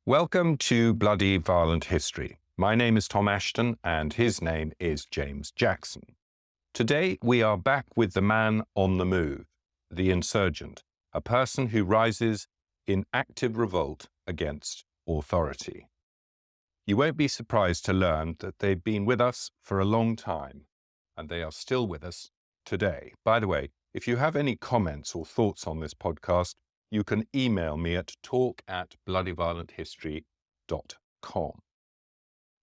Welcome to Bloody Violent History. My name is Tom Assheton and his name is James Jackson. Today we are back with the man on the move, the insurgent, a person who rises in active revolt against authority. You won't be surprised to learn that they've been with us for a long time and they are still with us today. By the way, if you have any comments or thoughts on this podcast, you can email me at talk@bloodyviolenthistory.com.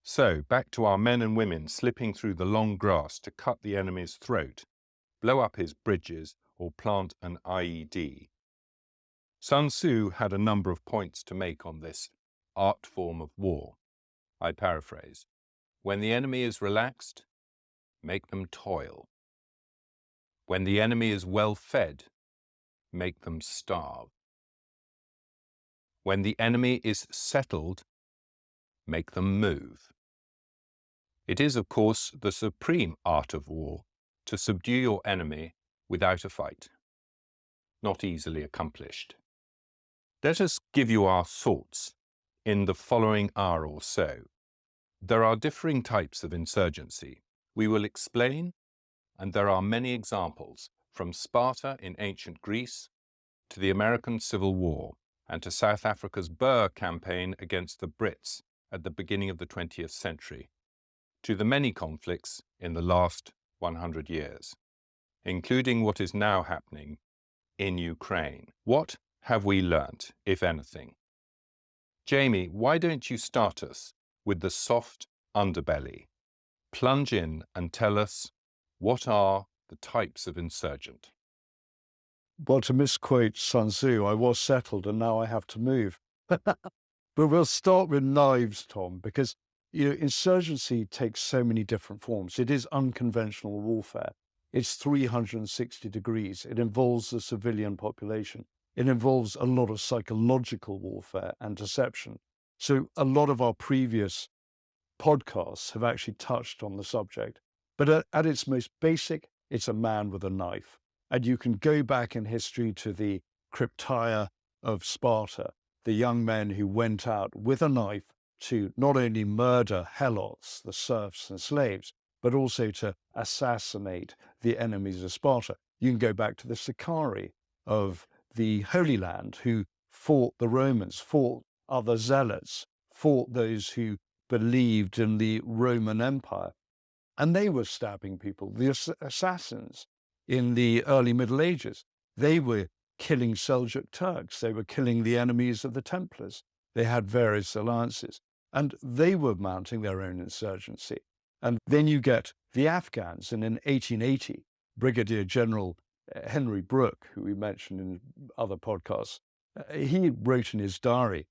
So, back to our men and women slipping through the long grass to cut the enemy's throat, blow up his bridges, or plant an IED. Sun Tzu had a number of points to make on this art form of war. I paraphrase. When the enemy is relaxed, make them toil. When the enemy is well fed, make them starve. When the enemy is settled, make them move. It is, of course, the supreme art of war to subdue your enemy without a fight. Not easily accomplished. Let us give you our thoughts in the following hour or so. There are differing types of insurgency. We will explain, and there are many examples, from Sparta in ancient Greece to the American Civil War, and to South Africa's Boer campaign against the Brits at the beginning of the 20th century, to the many conflicts in the last 100 years, including what is now happening in Ukraine. What have we learnt, if anything? Jamie, why don't you start us with the soft underbelly? Plunge in and tell us, what are the types of insurgent? Well, to misquote Sun Tzu, I was settled and now I have to move. But we'll start with knives, Tom, because insurgency takes so many different forms. It is unconventional warfare. It's 360 degrees. It involves the civilian population. It involves a lot of psychological warfare and deception. So a lot of our previous podcasts have actually touched on the subject. But at its most basic, it's a man with a knife. And you can go back in history to the cryptia of Sparta, the young men who went out with a knife to not only murder helots, the serfs and slaves, but also to assassinate the enemies of Sparta. You can go back to the Sicarii of the Holy Land, who fought the Romans, fought other zealots, fought those who believed in the Roman Empire. And they were stabbing people. The assassins in the early Middle Ages, they were killing Seljuk Turks. They were killing the enemies of the Templars. They had various alliances, and they were mounting their own insurgency. And then you get the Afghans, and in 1880, Brigadier General Henry Brooke, who we mentioned in other podcasts, he wrote in his diary,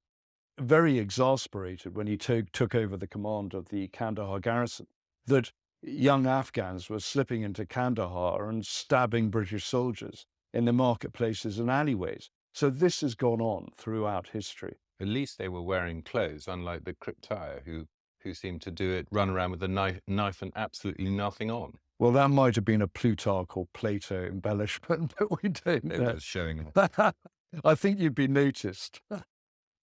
very exasperated when he took over the command of the Kandahar garrison, that young Afghans were slipping into Kandahar and stabbing British soldiers in the marketplaces and alleyways. So this has gone on throughout history. At least they were wearing clothes, unlike the cryptia who seemed to do it, run around with a knife and absolutely nothing on. Well, that might have been a Plutarch or Plato embellishment, but we don't know. It was showing. I think you'd be noticed.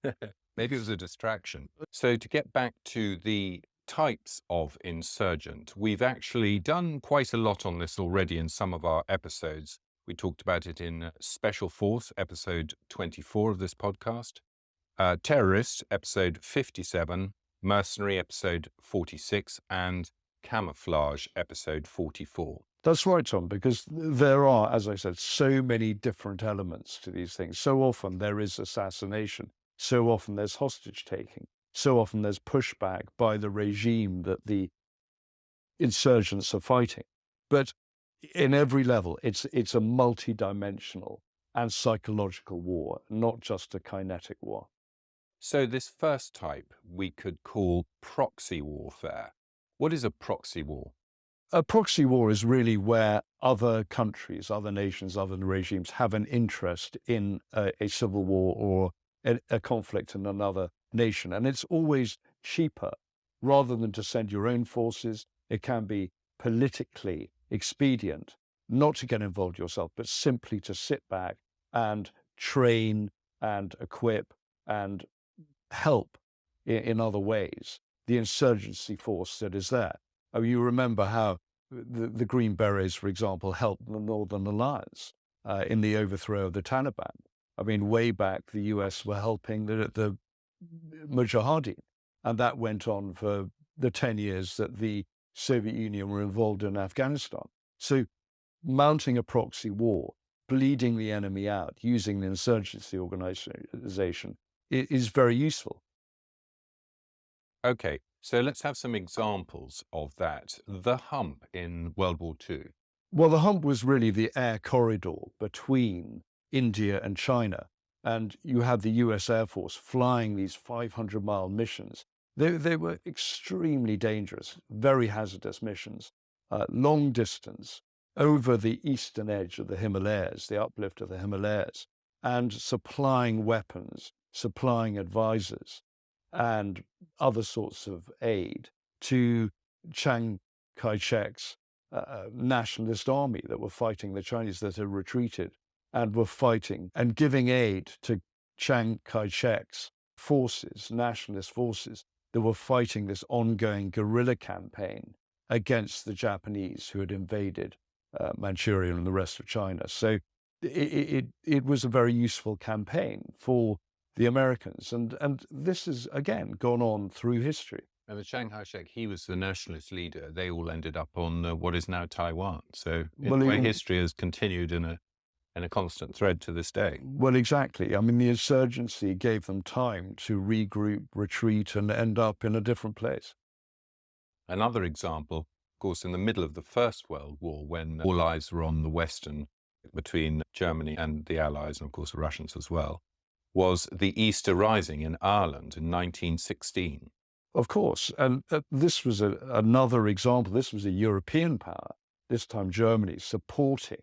Maybe it was a distraction. So to get back to the types of insurgent, we've actually done quite a lot on this already in some of our episodes. We talked about it in Special Force, episode 24 of this podcast, Terrorist, episode 57, Mercenary, episode 46, and Camouflage, episode 44. That's right, Tom, because there are, as I said, so many different elements to these things. So often there is assassination. So often there's hostage taking. So often there's pushback by the regime that the insurgents are fighting. But in every level, it's a multi-dimensional and psychological war, not just a kinetic war. So this first type we could call proxy warfare. What is a proxy war? A proxy war is really where other countries, other nations, other regimes have an interest in a civil war or a conflict in another nation. And it's always cheaper. Rather than to send your own forces, it can be politically expedient not to get involved yourself, but simply to sit back and train and equip and help in other ways the insurgency force that is there. Oh, you remember how the Green Berets, for example, helped the Northern Alliance in the overthrow of the Taliban. I mean, way back, the US were helping the Mujahideen, and that went on for the 10 years that the Soviet Union were involved in Afghanistan. So mounting a proxy war, bleeding the enemy out, using the insurgency organization is very useful. Okay, so let's have some examples of that. The hump in World War II. Well, the hump was really the air corridor between India and China. And you had the US Air Force flying these 500-mile missions. They were extremely dangerous, very hazardous missions, long distance, over the eastern edge of the Himalayas, the uplift of the Himalayas, and supplying weapons, supplying advisors, and other sorts of aid to Chiang Kai-shek's nationalist army that were fighting the Chinese that had retreated and were fighting and giving aid to Chiang Kai-shek's forces, nationalist forces, that were fighting this ongoing guerrilla campaign against the Japanese who had invaded Manchuria and the rest of China. So it was a very useful campaign for the Americans. And this has, again, gone on through history. And the Chiang Kai-shek, he was the nationalist leader. They all ended up on what is now Taiwan. So in a way, history has continued in a constant thread to this day. Well, exactly. I mean, the insurgency gave them time to regroup, retreat, and end up in a different place. Another example, of course, in the middle of the First World War, when all eyes were on the Western, between Germany and the Allies, and of course the Russians as well, was the Easter Rising in Ireland in 1916. Of course. And this was another example. This was a European power, this time Germany, supporting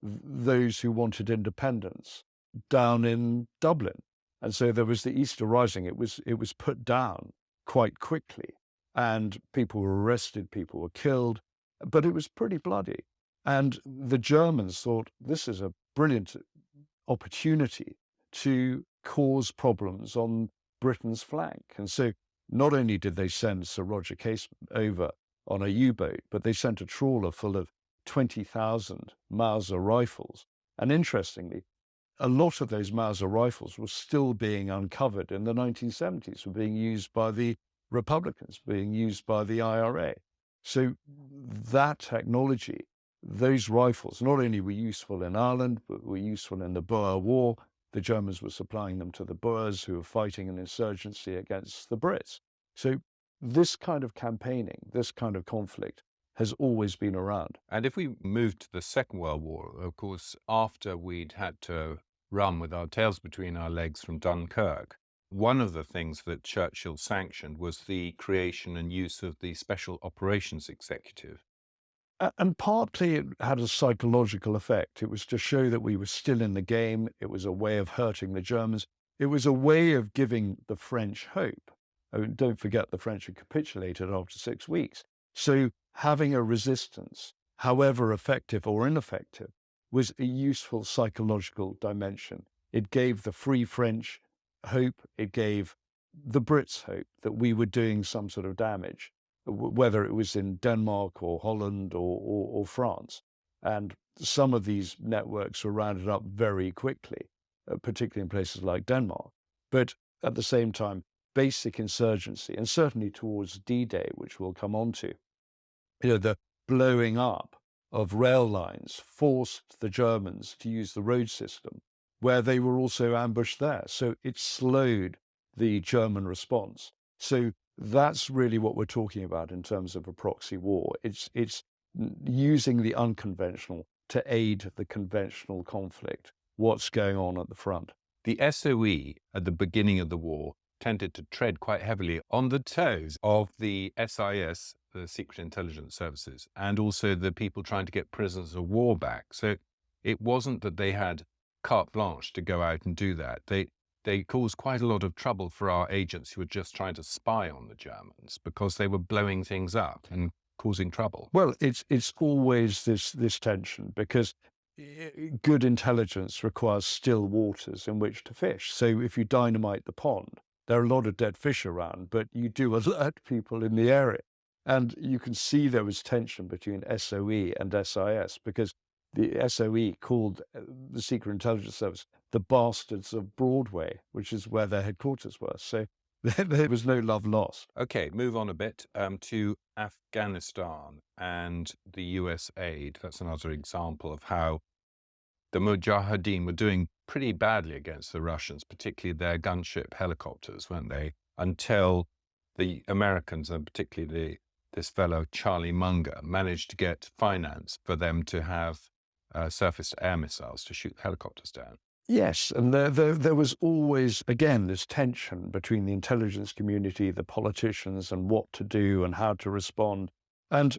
those who wanted independence down in Dublin. And so there was the Easter Rising. It was put down quite quickly, and people were arrested, people were killed, but it was pretty bloody. And the Germans thought this is a brilliant opportunity to cause problems on Britain's flank. And so not only did they send Sir Roger Casement over on a U-boat, but they sent a trawler full of 20,000 Mauser rifles. And interestingly, a lot of those Mauser rifles were still being uncovered in the 1970s, were being used by the Republicans, being used by the IRA. So that technology, those rifles, not only were useful in Ireland, but were useful in the Boer War. The Germans were supplying them to the Boers who were fighting an insurgency against the Brits. So this kind of campaigning, this kind of conflict has always been around. And if we move to the Second World War, of course, after we'd had to run with our tails between our legs from Dunkirk, one of the things that Churchill sanctioned was the creation and use of the Special Operations Executive. And partly it had a psychological effect. It was to show that we were still in the game. It was a way of hurting the Germans. It was a way of giving the French hope. Oh, don't forget the French had capitulated after 6 weeks. So having a resistance, however effective or ineffective, was a useful psychological dimension. It gave the Free French hope. It gave the Brits hope that we were doing some sort of damage, whether it was in Denmark or Holland or France. And some of these networks were rounded up very quickly, particularly in places like Denmark. But at the same time, basic insurgency, and certainly towards D-Day, which we'll come on to, the blowing up of rail lines forced the Germans to use the road system, where they were also ambushed there. So it slowed the German response. So that's really what we're talking about in terms of a proxy war. It's using the unconventional to aid the conventional conflict, what's going on at the front. The SOE at the beginning of the war tended to tread quite heavily on the toes of the SIS, the Secret Intelligence Services, and also the people trying to get prisoners of war back. So it wasn't that they had carte blanche to go out and do that. They caused quite a lot of trouble for our agents who were just trying to spy on the Germans because they were blowing things up and causing trouble. Well, it's always this tension, because good intelligence requires still waters in which to fish. So if you dynamite the pond, there are a lot of dead fish around, but you do alert people in the area. And you can see there was tension between SOE and SIS because the SOE called the Secret Intelligence Service the bastards of Broadway, which is where their headquarters were. So there was no love lost. Okay, move on a bit to Afghanistan and the US aid. That's another example of how the Mujahideen were doing pretty badly against the Russians, particularly their gunship helicopters, weren't they? Until the Americans, and particularly this fellow Charlie Munger, managed to get finance for them to have surface-to-air missiles to shoot helicopters down. Yes, and there was always, again, this tension between the intelligence community, the politicians, and what to do and how to respond. And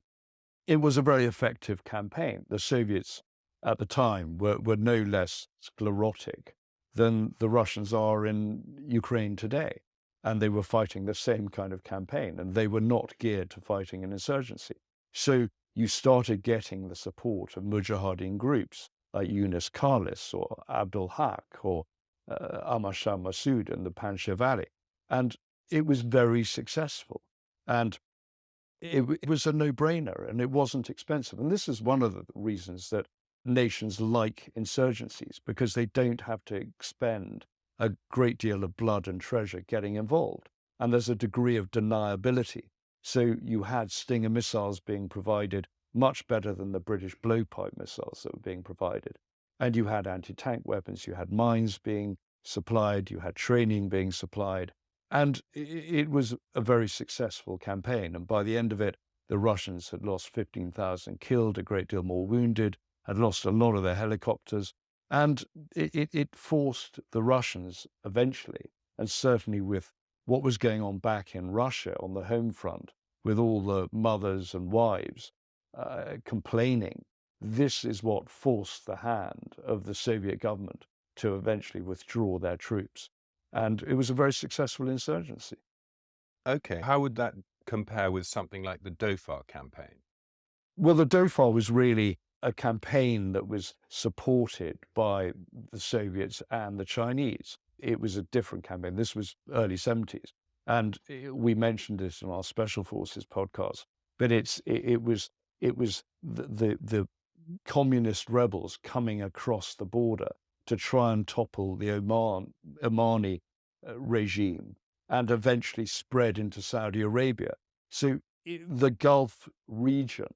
it was a very effective campaign. The Soviets at the time were no less sclerotic than the Russians are in Ukraine today. And they were fighting the same kind of campaign, and they were not geared to fighting an insurgency. So you started getting the support of Mujahideen groups like Yunus Khalis or Abdul Haq or Ahmad Shah Massoud in the Panjshir Valley. And it was very successful. And it was a no-brainer, and it wasn't expensive. And this is one of the reasons that nations like insurgencies, because they don't have to expend a great deal of blood and treasure getting involved. And there's a degree of deniability. So you had Stinger missiles being provided much better than the British blowpipe missiles that were being provided. And you had anti-tank weapons, you had mines being supplied, you had training being supplied. And it was a very successful campaign. And by the end of it, the Russians had lost 15,000 killed, a great deal more wounded, had lost a lot of their helicopters. And it forced the Russians eventually, and certainly with what was going on back in Russia on the home front, with all the mothers and wives complaining, this is what forced the hand of the Soviet government to eventually withdraw their troops. And it was a very successful insurgency. Okay, how would that compare with something like the Dhofar campaign? Well, the Dhofar was really a campaign that was supported by the Soviets and the Chinese. It was a different campaign. This was early 70s. And we mentioned this in our Special Forces podcast, but it was the communist rebels coming across the border to try and topple the Omani regime and eventually spread into Saudi Arabia. So the Gulf region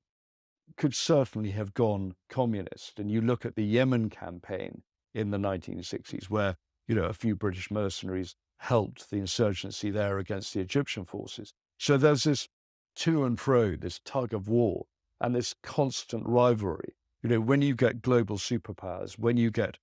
could certainly have gone communist. And you look at the Yemen campaign in the 1960s, where, a few British mercenaries helped the insurgency there against the Egyptian forces. So there's this to and fro, this tug of war, and this constant rivalry. When you get global superpowers, when you get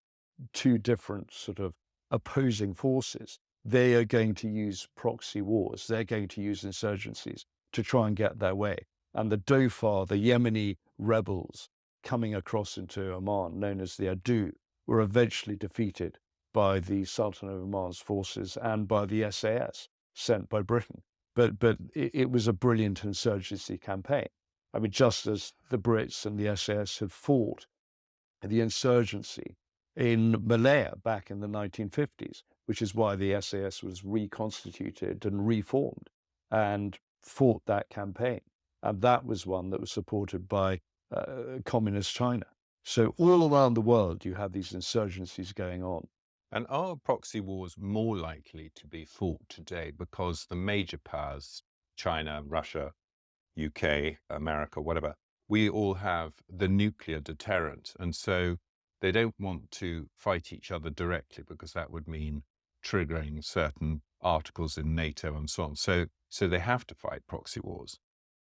two different sort of opposing forces, they are going to use proxy wars. They're going to use insurgencies to try and get their way. And the Dhofar, the Yemeni rebels coming across into Oman, known as the Adu, were eventually defeated by the Sultan of Oman's forces and by the SAS sent by Britain. But it was a brilliant insurgency campaign. I mean, just as the Brits and the SAS had fought the insurgency in Malaya back in the 1950s, which is why the SAS was reconstituted and reformed and fought that campaign. And that was one that was supported by communist China. So all around the world, you have these insurgencies going on. And are proxy wars more likely to be fought today because the major powers, China, Russia, UK, America, whatever, we all have the nuclear deterrent. And so they don't want to fight each other directly because that would mean triggering certain articles in NATO and so on. So they have to fight proxy wars.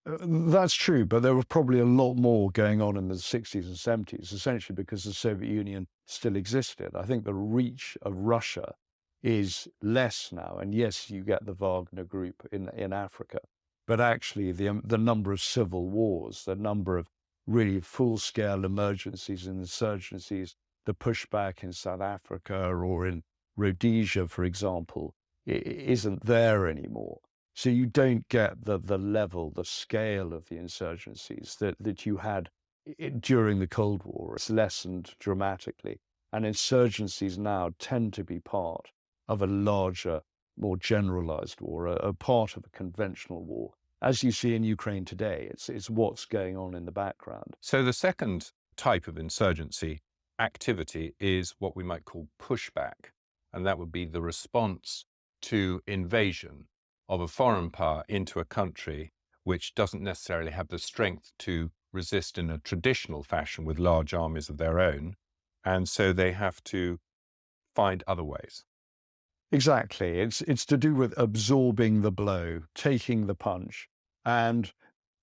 That's true, but there was probably a lot more going on in the 60s and 70s, essentially because the Soviet Union still existed. I think the reach of Russia is less now. And yes, you get the Wagner group in Africa, but actually the number of civil wars, the number of really full-scale emergencies and insurgencies, the pushback in South Africa or in Rhodesia, for example, isn't there anymore. So you don't get the level, the scale of the insurgencies that you had during the Cold War. It's lessened dramatically. And insurgencies now tend to be part of a larger more generalized war, a part of a conventional war. As you see in Ukraine today, it's what's going on in the background. So the second type of insurgency activity is what we might call pushback, and that would be the response to invasion of a foreign power into a country which doesn't necessarily have the strength to resist in a traditional fashion with large armies of their own, and so they have to find other ways. Exactly. It's to do with absorbing the blow, taking the punch, and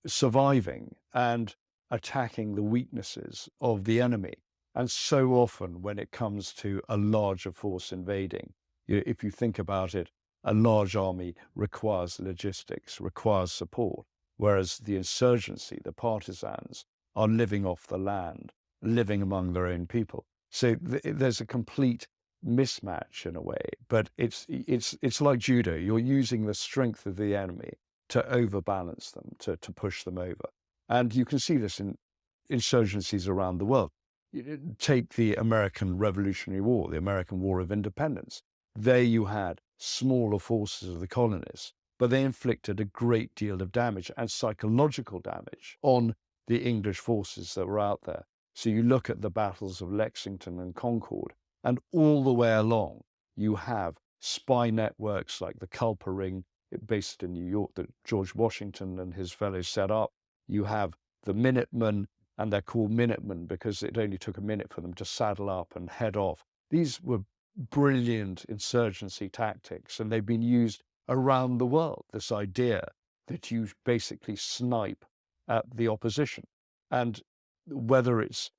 surviving and attacking the weaknesses of the enemy. And so often when it comes to a larger force invading, if you think about it, a large army requires logistics, requires support, whereas the insurgency, the partisans, are living off the land, living among their own people. So there's a complete mismatch in a way, but it's like judo. You're using the strength of the enemy to overbalance them, to push them over. And you can see this in insurgencies around the world. Take the American Revolutionary War, the American War of Independence. There you had smaller forces of the colonists, but they inflicted a great deal of damage and psychological damage on the English forces that were out there. So you look at the battles of Lexington and Concord, and all the way along, you have spy networks like the Culper Ring, based in New York, that George Washington and his fellows set up. You have the Minutemen, and they're called Minutemen because it only took a minute for them to saddle up and head off. These were brilliant insurgency tactics, and they've been used around the world, this idea that you basically snipe at the opposition. And whether it's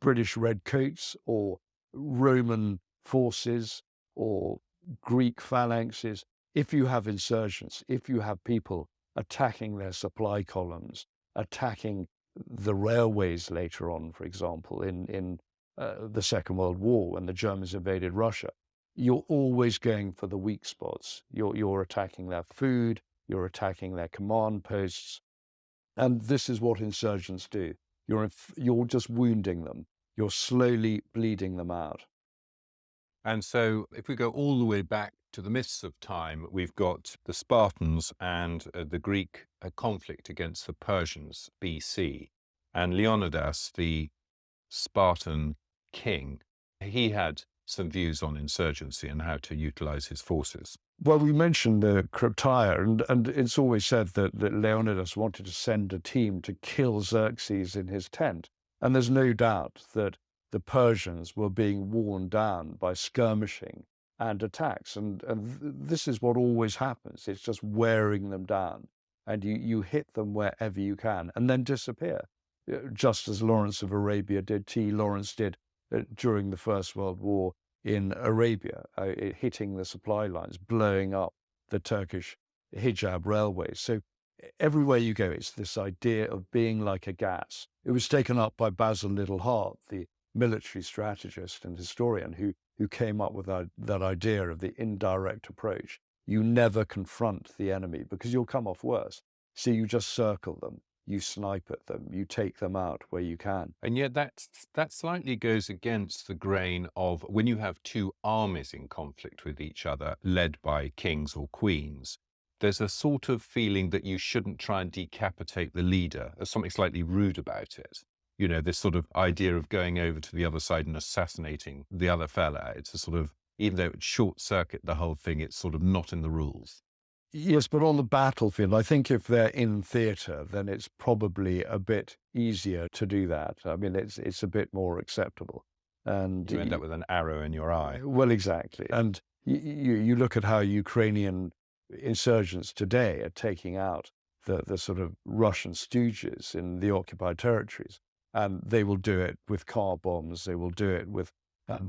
British redcoats or Roman forces or Greek phalanxes, if you have insurgents, if you have people attacking their supply columns, attacking the railways later on, for example, in the Second World War when the Germans invaded Russia, you're always going for the weak spots. You're attacking their food, you're attacking their command posts. And this is what insurgents do. You're just wounding them. You're slowly bleeding them out. And so if we go all the way back to the mists of time, we've got the Spartans and the Greek conflict against the Persians, BC. And Leonidas, the Spartan king, he had some views on insurgency and how to utilize his forces. Well, we mentioned the Crypteia, and it's always said that Leonidas wanted to send a team to kill Xerxes in his tent. And there's no doubt that the Persians were being worn down by skirmishing and attacks. And this is what always happens. It's just wearing them down. And you hit them wherever you can and then disappear, just as Lawrence of Arabia did, T. Lawrence did during the First World War in Arabia, hitting the supply lines, blowing up the Turkish Hijab railways. So everywhere you go, it's this idea of being like a gas. It was taken up by Basil Littlehart, the military strategist and historian who came up with that idea of the indirect approach. You never confront the enemy because you'll come off worse. So you just circle them. You snipe at them, you take them out where you can. And yet that slightly goes against the grain of when you have two armies in conflict with each other, led by kings or queens, there's a sort of feeling that you shouldn't try and decapitate the leader. There's something slightly rude about it. You know, this sort of idea of going over to the other side and assassinating the other fella. It's a sort of, even though it would short circuit the whole thing, it's sort of not in the rules. Yes, but on the battlefield, I think if they're in theatre, then it's probably a bit easier to do that. I mean, it's a bit more acceptable. And you end up with an arrow in your eye. Well, exactly. And you look at how Ukrainian insurgents today are taking out the sort of Russian stooges in the occupied territories. And they will do it with car bombs. They will do it with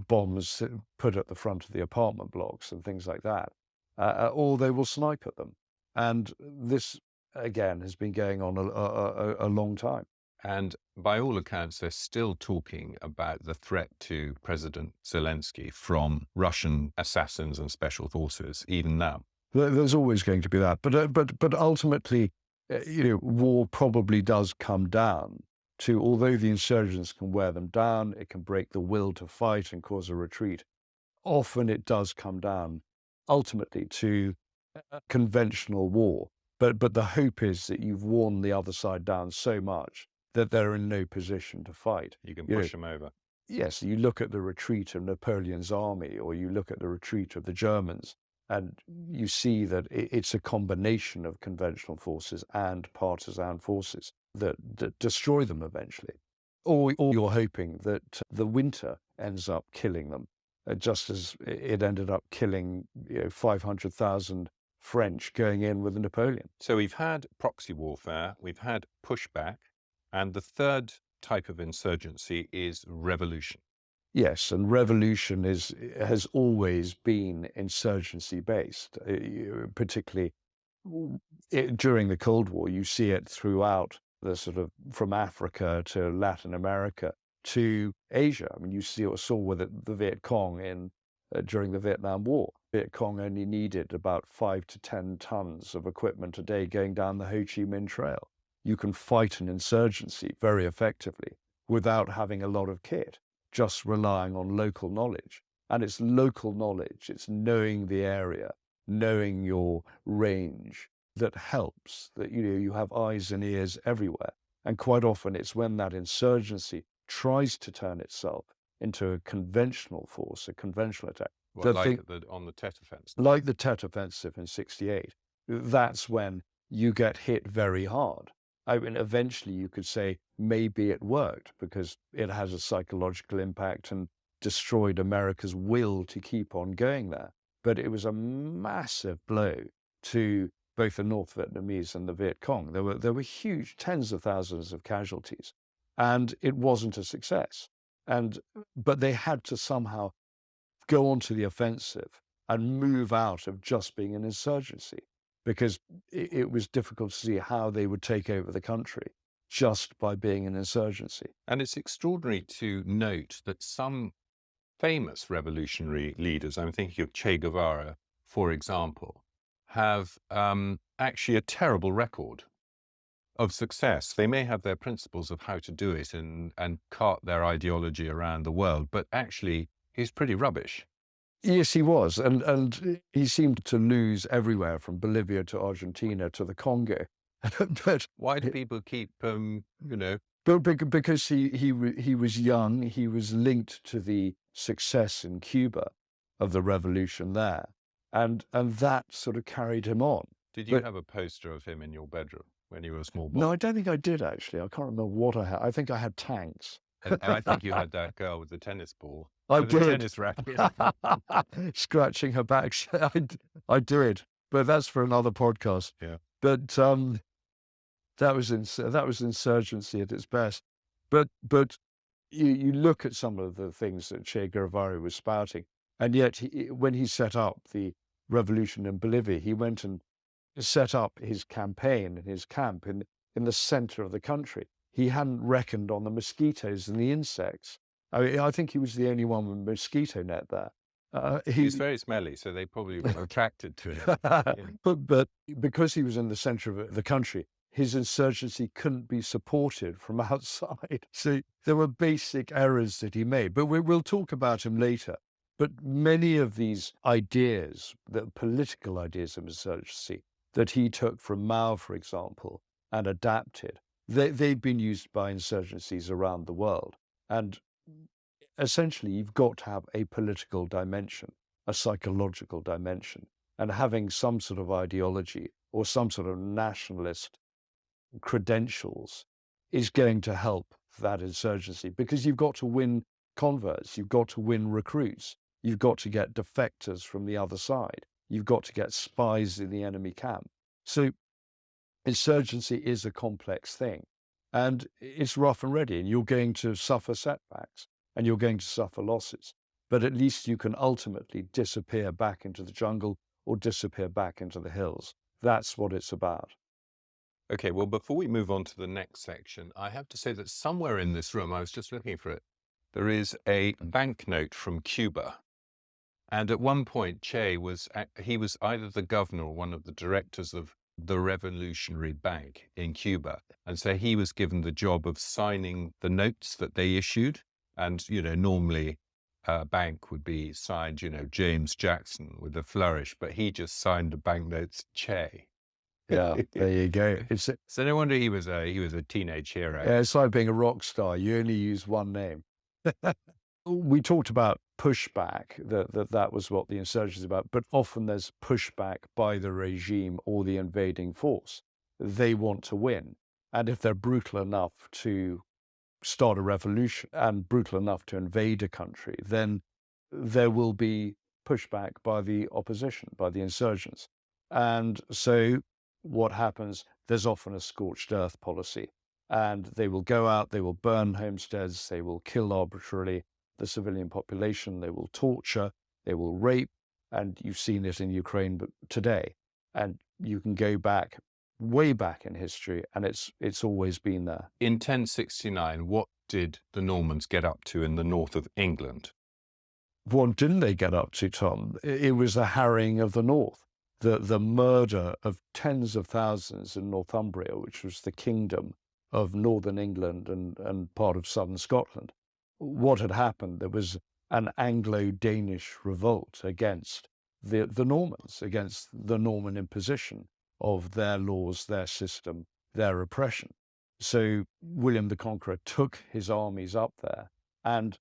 bombs put at the front of the apartment blocks and things like that. Or they will snipe at them. And this, again, has been going on a long time. And by all accounts, they're still talking about the threat to President Zelensky from Russian assassins and special forces, even now. There's always going to be that. But ultimately, war probably does come down to, although the insurgents can wear them down, it can break the will to fight and cause a retreat. Often it does come down ultimately to conventional war. But the hope is that you've worn the other side down so much that they're in no position to fight. You can You know, push them over. yes, you look at the retreat of Napoleon's army, or you look at the retreat of the Germans, and you see that it's a combination of conventional forces and partisan forces that destroy them eventually. Or you're hoping that the winter ends up killing them, just as it ended up killing 500,000 French going in with Napoleon. So we've had proxy warfare, we've had pushback, and the third type of insurgency is revolution. Yes, and revolution has always been insurgency based, particularly during the Cold War. You see it throughout the sort of from Africa to Latin America to Asia. I mean, you saw with the Viet Cong during the Vietnam War. Viet Cong only needed about 5 to 10 tons of equipment a day going down the Ho Chi Minh Trail. You can fight an insurgency very effectively without having a lot of kit, just relying on local knowledge. And it's local knowledge, it's knowing the area, knowing your range that helps, that you have eyes and ears everywhere. And quite often it's when that insurgency tries to turn itself into a conventional force, a conventional attack. Well, on the Tet Offensive. Like the Tet Offensive in '68, that's when you get hit very hard. I mean, eventually you could say maybe it worked because it has a psychological impact and destroyed America's will to keep on going there. But it was a massive blow to both the North Vietnamese and the Viet Cong. There were huge, tens of thousands of casualties, and it wasn't a success. But they had to somehow go on to the offensive and move out of just being an insurgency, because it was difficult to see how they would take over the country just by being an insurgency. And it's extraordinary to note that some famous revolutionary leaders, I'm thinking of Che Guevara, for example, have actually a terrible record of success. They may have their principles of how to do it and cart their ideology around the world, but actually he's pretty rubbish. Yes, he was. And he seemed to lose everywhere from Bolivia to Argentina to the Congo. But why do people keep, But because he was young, he was linked to the success in Cuba of the revolution there. And that sort of carried him on. Did you have a poster of him in your bedroom when you were a small boy? No, I don't think I did, actually. I can't remember what I had. I think I had tanks. And I think you had that girl with the tennis ball. I with the did. tennis racket. Scratching her back. I do it. But that's for another podcast. Yeah. But that was insurgency at its best. But you look at some of the things that Che Guevara was spouting, and yet when he set up the revolution in Bolivia, he went and set up his campaign and his camp in the center of the country. He hadn't reckoned on the mosquitoes and the insects. I mean, I think he was the only one with a mosquito net there. He's very smelly, so they probably were attracted to it. But because he was in the center of the country, his insurgency couldn't be supported from outside. So there were basic errors that he made, but we'll talk about him later. But many of these ideas, the political ideas of insurgency that he took from Mao, for example, and adapted, they've been used by insurgencies around the world. And essentially, you've got to have a political dimension, a psychological dimension, and having some sort of ideology or some sort of nationalist credentials is going to help that insurgency, because you've got to win converts, you've got to win recruits, you've got to get defectors from the other side, you've got to get spies in the enemy camp. So insurgency is a complex thing, and it's rough and ready, and you're going to suffer setbacks and you're going to suffer losses, but at least you can ultimately disappear back into the jungle or disappear back into the hills. That's what it's about. Okay, well, before we move on to the next section, I have to say that somewhere in this room, I was just looking for it, there is a banknote from Cuba. And at one point, Che was either the governor or one of the directors of the Revolutionary Bank in Cuba. And so he was given the job of signing the notes that they issued. And, normally bank would be signed, James Jackson with a flourish, but he just signed the banknotes Che. Yeah, there you go. So no wonder he was a teenage hero. Yeah, it's like being a rock star. You only use one name. We talked about pushback, that was what the insurgency is about, but often there's pushback by the regime or the invading force. They want to win. And if they're brutal enough to start a revolution and brutal enough to invade a country, then there will be pushback by the opposition, by the insurgents. And so what happens, there's often a scorched earth policy. And they will go out, they will burn homesteads, they will kill arbitrarily the civilian population, they will torture, they will rape, and you've seen it in Ukraine today. And you can go back, way back in history, and it's always been there. In 1069, what did the Normans get up to in the north of England? What didn't they get up to, Tom? It was the harrying of the north, the murder of tens of thousands in Northumbria, which was the kingdom of northern England and part of southern Scotland. What had happened, there was an Anglo-Danish revolt against the Normans, against the Norman imposition of their laws, their system, their oppression. So William the Conqueror took his armies up there and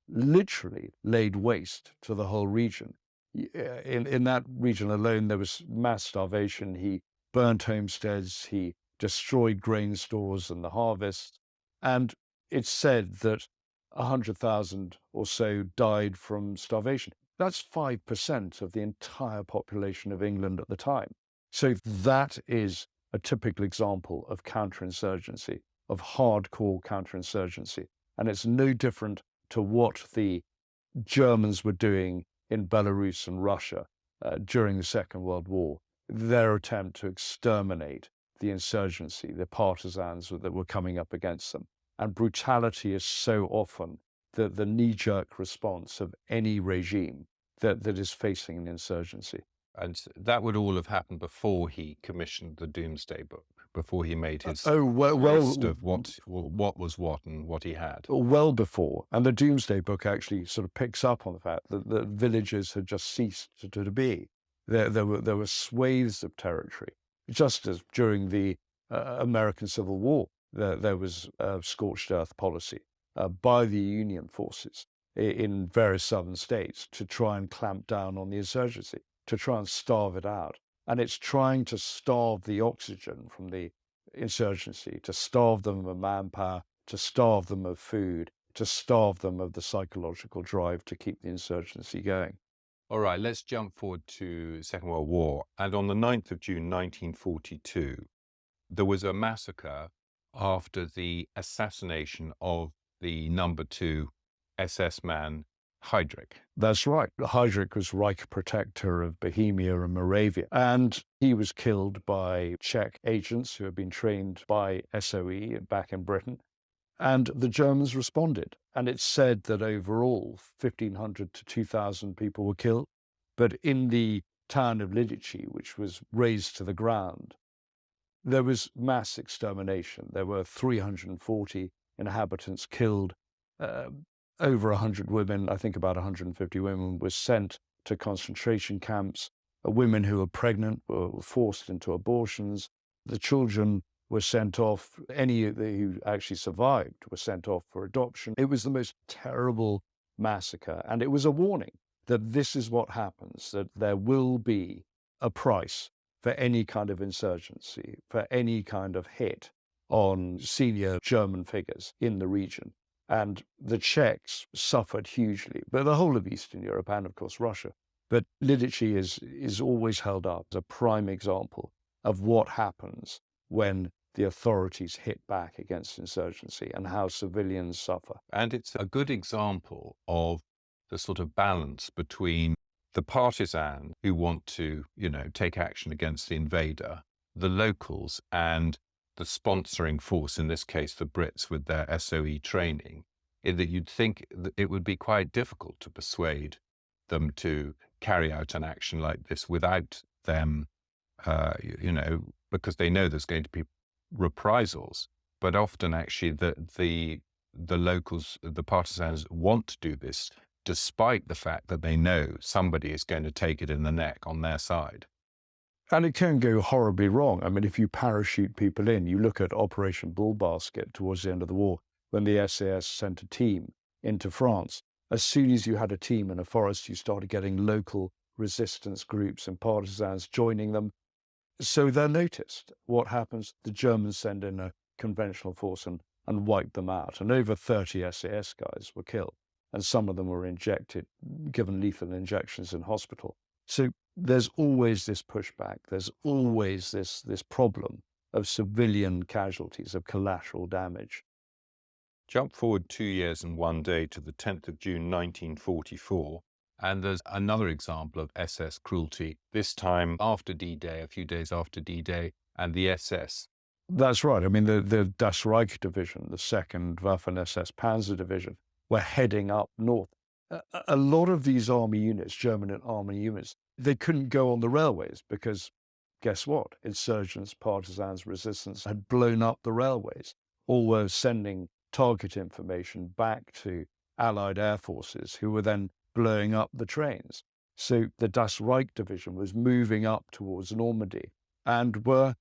literally laid waste to the whole region. In that region alone, there was mass starvation. He burnt homesteads, he destroyed grain stores and the harvest. And it's said that 100,000 or so died from starvation. That's 5% of the entire population of England at the time. So that is a typical example of counterinsurgency, of hardcore counterinsurgency. And it's no different to what the Germans were doing in Belarus and Russia during the Second World War, their attempt to exterminate the insurgency, the partisans that were coming up against them. And brutality is so often the knee-jerk response of any regime that is facing an insurgency. And that would all have happened before he commissioned the Doomsday Book, before he made his list of what was what and what he had. Well before. And the Doomsday Book actually sort of picks up on the fact that villages had just ceased to be. There were swathes of territory, just as during the American Civil War, there was a scorched earth policy by the Union forces in various southern states to try and clamp down on the insurgency, to try and starve it out. And it's trying to starve the oxygen from the insurgency, to starve them of manpower, to starve them of food, to starve them of the psychological drive to keep the insurgency going. All right, let's jump forward to Second World War. And on the 9th of June, 1942, there was a massacre after the assassination of the number 2 SS man, Heydrich. That's right. Heydrich was Reich Protector of Bohemia and Moravia, and he was killed by Czech agents who had been trained by SOE back in Britain, and the Germans responded. And it's said that overall 1,500 to 2,000 people were killed, but in the town of Lidice, which was razed to the ground, there was mass extermination. There were 340 inhabitants killed. Over 100 women, I think about 150 women, were sent to concentration camps. Women who were pregnant were forced into abortions. The children were sent off. Any who actually survived were sent off for adoption. It was the most terrible massacre. And it was a warning that this is what happens, that there will be a price for any kind of insurgency, for any kind of hit on senior German figures in the region. And the Czechs suffered hugely, but the whole of Eastern Europe and, of course, Russia. But Lidice is always held up as a prime example of what happens when the authorities hit back against insurgency and how civilians suffer. And it's a good example of the sort of balance between the partisans who want to, take action against the invader, the locals, and the sponsoring force, in this case, the Brits with their SOE training, in that you'd think that it would be quite difficult to persuade them to carry out an action like this without them, because they know there's going to be reprisals. But often, actually, the locals, the partisans want to do this despite the fact that they know somebody is going to take it in the neck on their side. And it can go horribly wrong. I mean, if you parachute people in, you look at Operation Bullbasket towards the end of the war, when the SAS sent a team into France. As soon as you had a team in a forest, you started getting local resistance groups and partisans joining them. So they're noticed. What happens? The Germans send in a conventional force and wipe them out. And over 30 SAS guys were killed. And some of them were injected, given lethal injections in hospital. So there's always this pushback. There's always this problem of civilian casualties, of collateral damage. Jump forward 2 years and 1 day to the 10th of June 1944, and there's another example of SS cruelty, this time after D-Day, a few days after D-Day, and the SS. That's right. I mean, the Das Reich Division, the 2nd Waffen-SS Panzer Division, were heading up north. A lot of these army units, German army units, they couldn't go on the railways because, guess what? Insurgents, partisans, resistance had blown up the railways, or were sending target information back to Allied air forces who were then blowing up the trains. So the Das Reich Division was moving up towards Normandy and were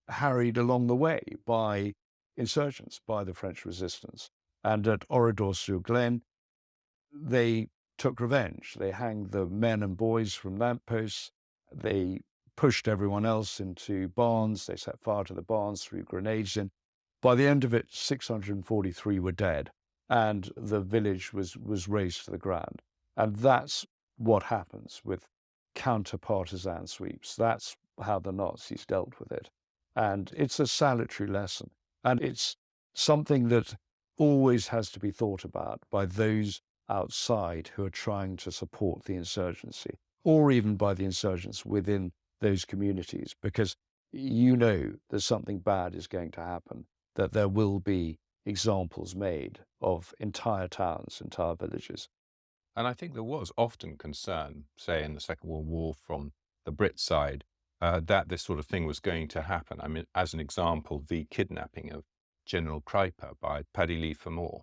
harried along the way by insurgents, by the French resistance. And at Oradour-sur-Glane, they took revenge. They hanged the men and boys from lampposts. They pushed everyone else into barns. They set fire to the barns, threw grenades in. By the end of it, 643 were dead, and the village was razed to the ground. And that's what happens with counter-partisan sweeps. That's how the Nazis dealt with it. And it's a salutary lesson. And it's something that always has to be thought about by those outside who are trying to support the insurgency, or even by the insurgents within those communities, because you know that something bad is going to happen, that there will be examples made of entire towns, entire villages. And I think there was often concern, say in the Second World War from the Brit side, that this sort of thing was going to happen. I mean, as an example, the kidnapping of General Kruiper by Paddy Lee Fermor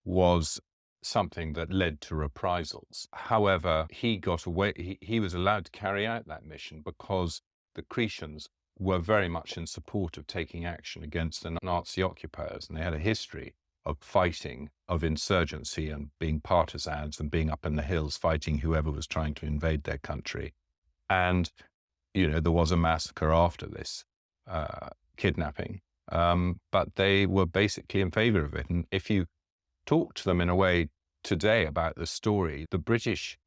was something that led to reprisals. However, he got away, he was allowed to carry out that mission because the Cretians were very much in support of taking action against the Nazi occupiers, and they had a history of fighting, of insurgency, and being partisans and being up in the hills fighting whoever was trying to invade their country. And, you know, there was a massacre after this kidnapping, but they were basically in favor of it. And if you talk to them in a way today about the story, the British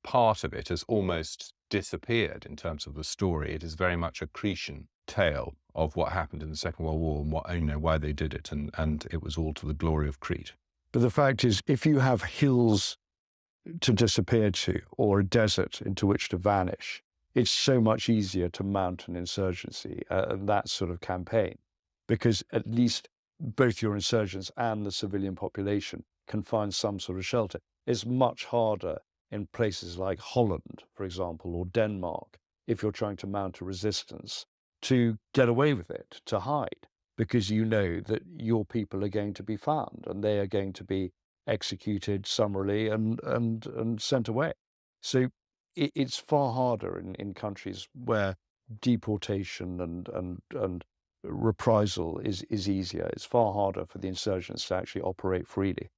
part of it has almost disappeared in terms of the story. It is very much a Cretan tale of what happened in the Second World War and what, you know, why they did it, and it was all to the glory of Crete. But the fact is, if you have hills to disappear to or a desert into which to vanish, it's so much easier to mount an insurgency, that sort of campaign, because at least both your insurgents and the civilian population can find some sort of shelter. It's much harder in places like Holland, for example, or Denmark, if you're trying to mount a resistance, to get away with it, to hide, because you know that your people are going to be found and they are going to be executed summarily and sent away. So it's far harder in countries where deportation and reprisal is easier. It's far harder for the insurgents to actually operate freely.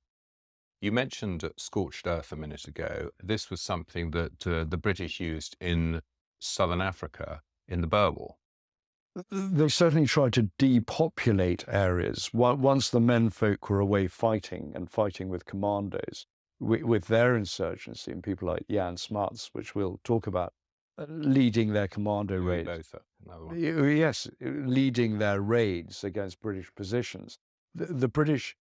You mentioned scorched earth a minute ago. This was something that the British used in southern Africa in the Boer War. They certainly tried to depopulate areas. Once the menfolk were away fighting and fighting with commandos, with their insurgency, and people like Jan Smuts, which we'll talk about, leading their commando raids. Yes, leading their raids against British positions. The British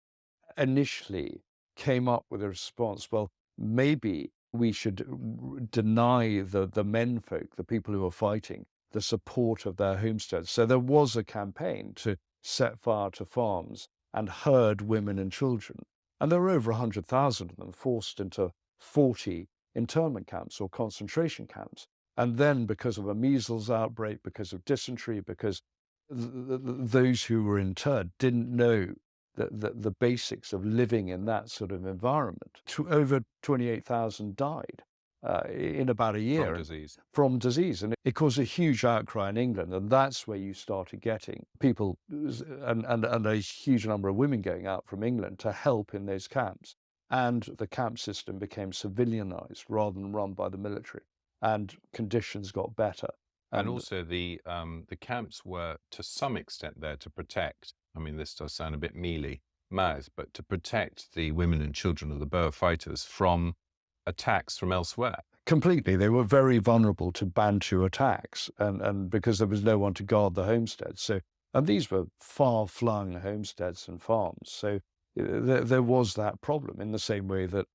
initially came up with a response, well, maybe we should deny the menfolk, the people who are fighting, the support of their homesteads. So there was a campaign to set fire to farms and herd women and children. And there were over 100,000 of them forced into 40 internment camps or concentration camps. And then because of a measles outbreak, because of dysentery, because those who were interred didn't know the basics of living in that sort of environment. Over 28,000 died in about a From year disease. from disease. And it caused a huge outcry in England. And that's where you started getting people and a huge number of women going out from England to help in those camps. And the camp system became civilianized rather than run by the military. And conditions got better. And also the camps were to some extent there to protect, I mean, this does sound a bit mealy-mouthed, but to protect the women and children of the Boer fighters from attacks from elsewhere. Completely. They were very vulnerable to Bantu attacks, and because there was no one to guard the homesteads. So, and these were far-flung homesteads and farms. So there was that problem in the same way that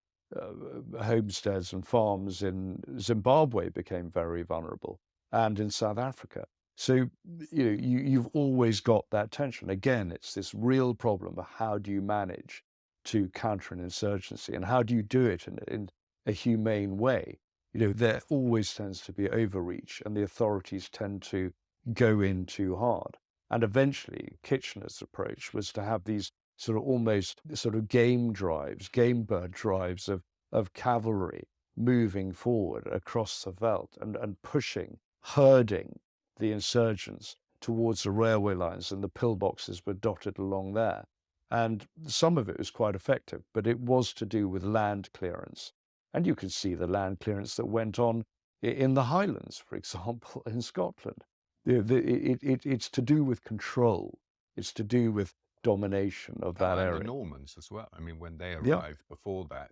homesteads and farms in Zimbabwe became very vulnerable, and in South Africa. So you've always got that tension. Again, it's this real problem of how do you manage to counter an insurgency, and how do you do it in a humane way? There always tends to be overreach, and the authorities tend to go in too hard. And eventually, Kitchener's approach was to have these sort of almost sort of game bird drives of cavalry moving forward across the veldt and pushing, herding the insurgents towards the railway lines, and the pillboxes were dotted along there. And some of it was quite effective, but it was to do with land clearance. And you can see the land clearance that went on in the Highlands, for example, in Scotland. It's to do with control. It's to do with domination of that area. And the Normans as well. I mean, when they arrived before that,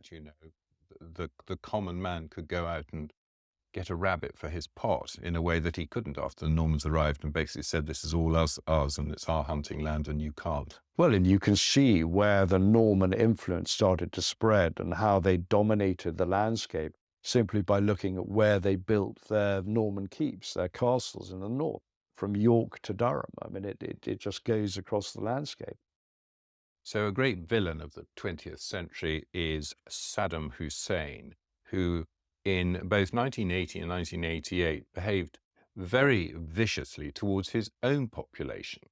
the common man could go out and get a rabbit for his pot in a way that he couldn't after the Normans arrived and basically said, this is all ours and it's our hunting land and you can't. Well, and you can see where the Norman influence started to spread and how they dominated the landscape simply by looking at where they built their Norman keeps, their castles in the north, from York to Durham. I mean, it just goes across the landscape. So a great villain of the 20th century is Saddam Hussein, who in both 1980 and 1988 behaved very viciously towards his own population.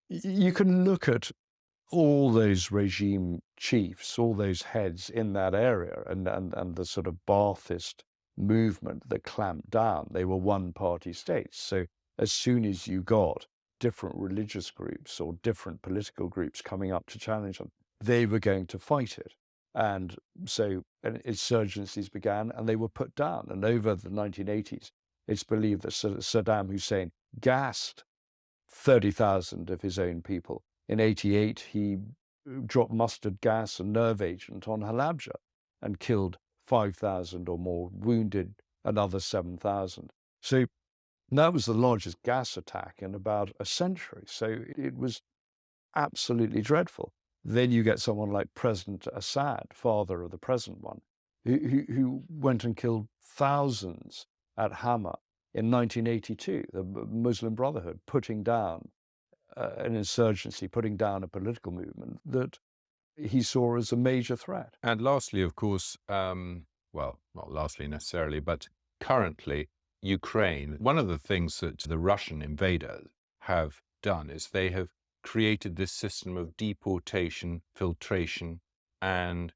You can look at all those regime chiefs, all those heads in that area, and the sort of Ba'athist movement that clamped down. They were one-party states. So as soon as you got different religious groups or different political groups coming up to challenge them, they were going to fight it. And so insurgencies began, and they were put down. And over the 1980s, it's believed that Saddam Hussein gassed 30,000 of his own people. In 88, he dropped mustard gas and nerve agent on Halabja and killed 5,000 or more, wounded another 7,000. So that was the largest gas attack in about a century. So it was absolutely dreadful. Then you get someone like President Assad, father of the present one, who went and killed thousands at Hama in 1982, the Muslim Brotherhood, putting down an insurgency, putting down a political movement that he saw as a major threat. And lastly, of course, well, not lastly necessarily, but currently, Ukraine. One of the things that the Russian invaders have done is they have created this system of deportation, filtration, and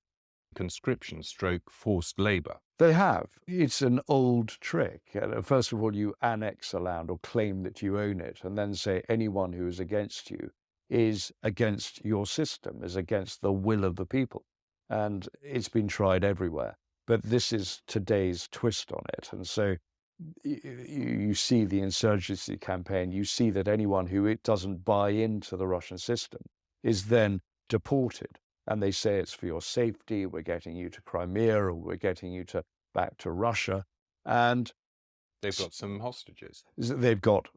conscription / forced labor. They have. It's an old trick. First of all, you annex a land or claim that you own it, and then say anyone who is against you is against your system, is against the will of the people. And it's been tried everywhere. But this is today's twist on it. And so you see the insurgency campaign, you see that anyone who doesn't buy into the Russian system is then deported. And they say it's for your safety, we're getting you to Crimea, or we're getting you back to Russia. And they've got some hostages. They've got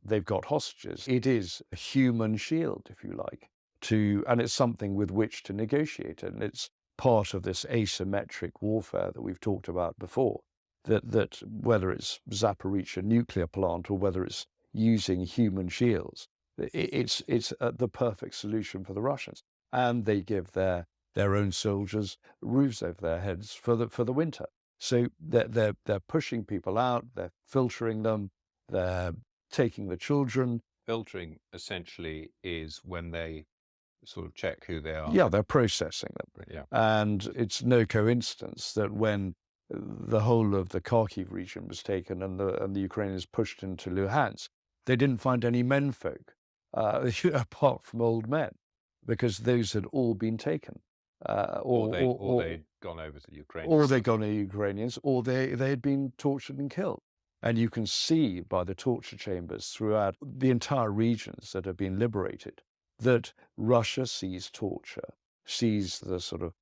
hostages. It is a human shield, if you like, and it's something with which to negotiate. And it's part of this asymmetric warfare that we've talked about before, that whether it's Zaporizhzhia nuclear plant or whether it's using human shields, it's the perfect solution for the Russians. And they give their own soldiers roofs over their heads for the winter. So they're pushing people out, they're filtering them, they're taking the children. Filtering essentially is when they sort of check who they are. Yeah, they're processing them. Yeah. And it's no coincidence that when the whole of the Kharkiv region was taken and the Ukrainians pushed into Luhansk, they didn't find any menfolk, apart from old men, because those had all been taken. Or they'd gone over to the Ukrainians. Or they'd gone to the Ukrainians, or they had been tortured and killed. And you can see by the torture chambers throughout the entire regions that have been liberated that Russia sees torture, sees the sort of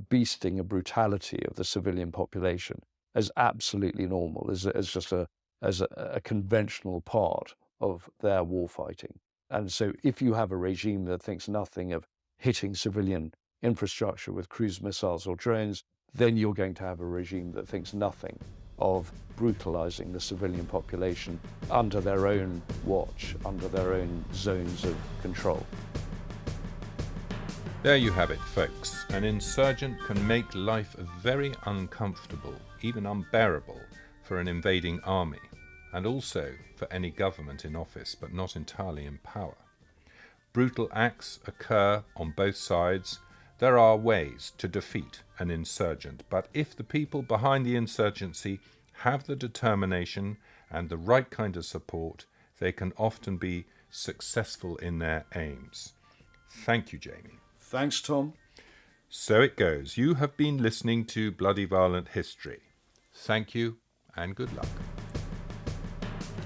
beasting and brutality of the civilian population as absolutely normal, as just a conventional part of their war fighting. And so if you have a regime that thinks nothing of hitting civilian infrastructure with cruise missiles or drones, then you're going to have a regime that thinks nothing of brutalizing the civilian population under their own watch, under their own zones of control. There you have it, folks. An insurgent can make life very uncomfortable, even unbearable, for an invading army, and also for any government in office, but not entirely in power. Brutal acts occur on both sides. There are ways to defeat an insurgent, but if the people behind the insurgency have the determination and the right kind of support, they can often be successful in their aims. Thank you, Jamie. Thanks, Tom. So it goes. You have been listening to Bloody Violent History. Thank you and good luck.